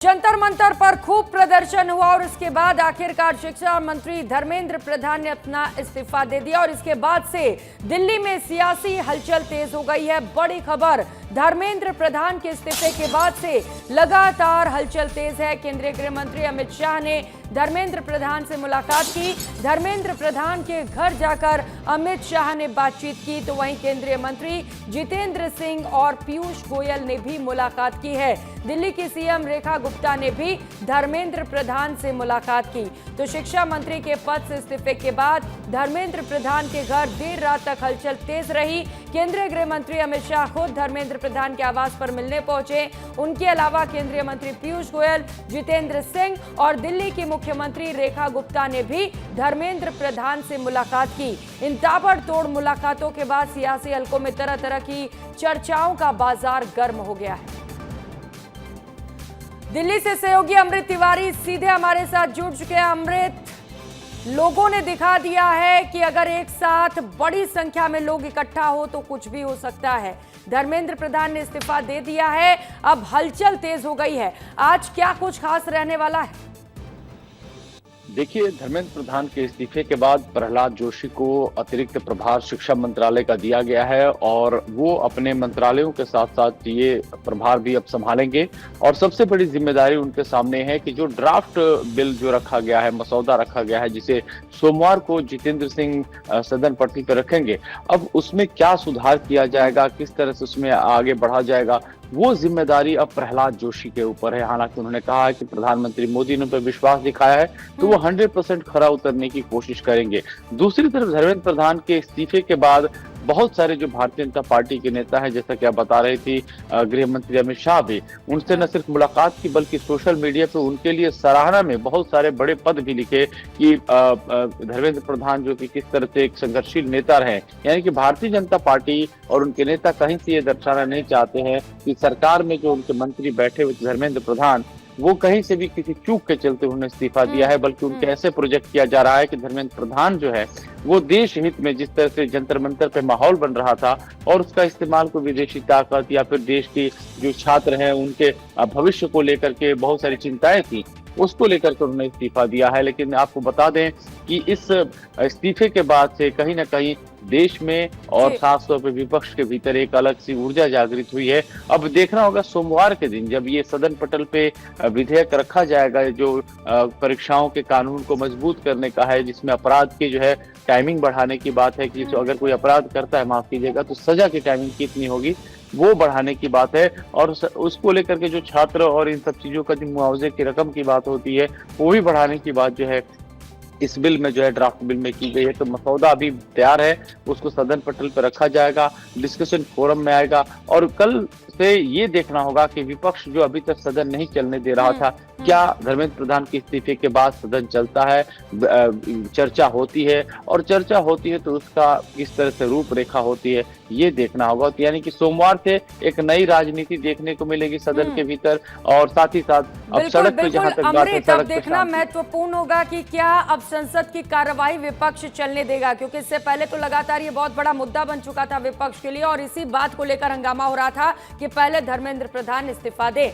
जंतर मंतर पर खूब प्रदर्शन हुआ और उसके बाद आखिरकार शिक्षा मंत्री धर्मेंद्र प्रधान ने अपना इस्तीफा दे दिया और इसके बाद से दिल्ली में सियासी हलचल तेज हो गई है। बड़ी खबर, धर्मेंद्र प्रधान के इस्तीफे के बाद से लगातार हलचल तेज है। केंद्रीय गृह मंत्री अमित शाह ने धर्मेंद्र प्रधान से मुलाकात की। धर्मेंद्र प्रधान के घर जाकर अमित शाह ने बातचीत की, तो वहीं केंद्रीय मंत्री जितेंद्र सिंह और पीयूष गोयल ने भी मुलाकात की है। दिल्ली की सीएम रेखा गुप्ता ने भी धर्मेंद्र प्रधान से मुलाकात की। तो शिक्षा मंत्री के पद से इस्तीफे के बाद धर्मेंद्र प्रधान के घर देर रात तक हलचल तेज रही। केंद्रीय गृह मंत्री अमित शाह खुद धर्मेंद्र प्रधान के आवास पर मिलने पहुंचे। उनके अलावा केंद्रीय मंत्री पीयूष गोयल, जितेंद्र सिंह और दिल्ली की मुख्यमंत्री रेखा गुप्ता ने भी धर्मेंद्र प्रधान से मुलाकात की। इन ताबड़तोड़ मुलाकातों के बाद सियासी हलकों में तरह तरह की चर्चाओं का बाजार गर्म हो गया है। दिल्ली से सहयोगी अमृत तिवारी सीधे हमारे साथ जुड़ चुके हैं। अमृत, लोगों ने दिखा दिया है कि अगर एक साथ बड़ी संख्या में लोग इकट्ठा हो तो कुछ भी हो सकता है। धर्मेंद्र प्रधान ने इस्तीफा दे दिया है, अब हलचल तेज हो गई है। आज क्या कुछ खास रहने वाला है? देखिए, धर्मेंद्र प्रधान के इस्तीफे के बाद प्रहलाद जोशी को अतिरिक्त प्रभार शिक्षा मंत्रालय का दिया गया है और वो अपने मंत्रालयों के साथ साथ ये प्रभार भी अब संभालेंगे। और सबसे बड़ी जिम्मेदारी उनके सामने है कि जो ड्राफ्ट बिल जो रखा गया है, मसौदा रखा गया है, जिसे सोमवार को जितेंद्र सिंह सदन पटल पर रखेंगे, अब उसमें क्या सुधार किया जाएगा, किस तरह से उसमें आगे बढ़ा जाएगा, वो जिम्मेदारी अब प्रहलाद जोशी के ऊपर है। हालांकि उन्होंने कहा है कि प्रधानमंत्री मोदी ने उन पर विश्वास दिखाया है तो वो 100% खरा उतरने की कोशिश करेंगे। दूसरी तरफ धर्मेंद्र प्रधान के इस्तीफे के बाद बहुत सारे जो भारतीय जनता पार्टी के नेता हैं, जैसा कि आप बता रही थी गृह मंत्री अमित शाह भी, उनसे न सिर्फ मुलाकात की बल्कि सोशल मीडिया पे उनके लिए सराहना में बहुत सारे बड़े पद भी लिखे कि धर्मेंद्र प्रधान जो कि किस तरह से एक संघर्षशील नेता रहे। यानी कि भारतीय जनता पार्टी और उनके नेता कहीं से ये दर्शाना नहीं चाहते हैं कि सरकार में जो उनके मंत्री बैठे हुए धर्मेंद्र प्रधान, वो कहीं से भी किसी चूक के चलते उन्होंने इस्तीफा दिया है, बल्कि उनके ऐसे प्रोजेक्ट किया जा रहा है कि धर्मेंद्र प्रधान जो है वो देश हित में, जिस तरह से जंतर मंतर पे माहौल बन रहा था और उसका इस्तेमाल को विदेशी ताकत या फिर देश के जो छात्र हैं उनके भविष्य को लेकर के बहुत सारी चिंताएं थी, उसको लेकर के उन्होंने इस्तीफा दिया है। लेकिन आपको बता दें कि इस इस्तीफे के बाद से कहीं ना कहीं देश में और खासतौर पर विपक्ष के भीतर एक अलग सी ऊर्जा जागृत हुई है। अब देखना होगा सोमवार के दिन जब ये सदन पटल पे विधेयक रखा जाएगा, जो परीक्षाओं के कानून को मजबूत करने का है, जिसमें अपराध की जो है टाइमिंग बढ़ाने की बात है कि अगर कोई अपराध करता है, माफ कीजिएगा, तो सजा की टाइमिंग कितनी होगी वो बढ़ाने की बात है। और उसको लेकर के जो छात्र और इन सब चीजों का जो मुआवजे की रकम की बात होती है वो भी बढ़ाने की बात जो है इस बिल में जो है ड्राफ्ट बिल में की गई है। तो मसौदा अभी तैयार है, उसको सदन पटल पर रखा जाएगा, डिस्कशन फोरम में आएगा और कल से ये देखना होगा कि विपक्ष जो अभी तक सदन नहीं चलने दे रहा था, क्या धर्मेंद्र प्रधान के इस्तीफे के बाद सदन चलता है, चर्चा होती है, और चर्चा होती है तो उसका किस तरह से रूपरेखा होती है ये देखना होगा। तो यानी कि सोमवार से एक नई राजनीति देखने को मिलेगी सदन के भीतर। और साथ ही साथ अब सड़क पे जहां तक बात है, सड़क देखना महत्वपूर्ण होगा कि क्या अब संसद की कार्रवाई विपक्ष चलने देगा, क्योंकि इससे पहले तो लगातार ये बहुत बड़ा मुद्दा बन चुका था विपक्ष के लिए और इसी बात को लेकर हंगामा हो रहा था कि पहले धर्मेंद्र प्रधान इस्तीफा दे।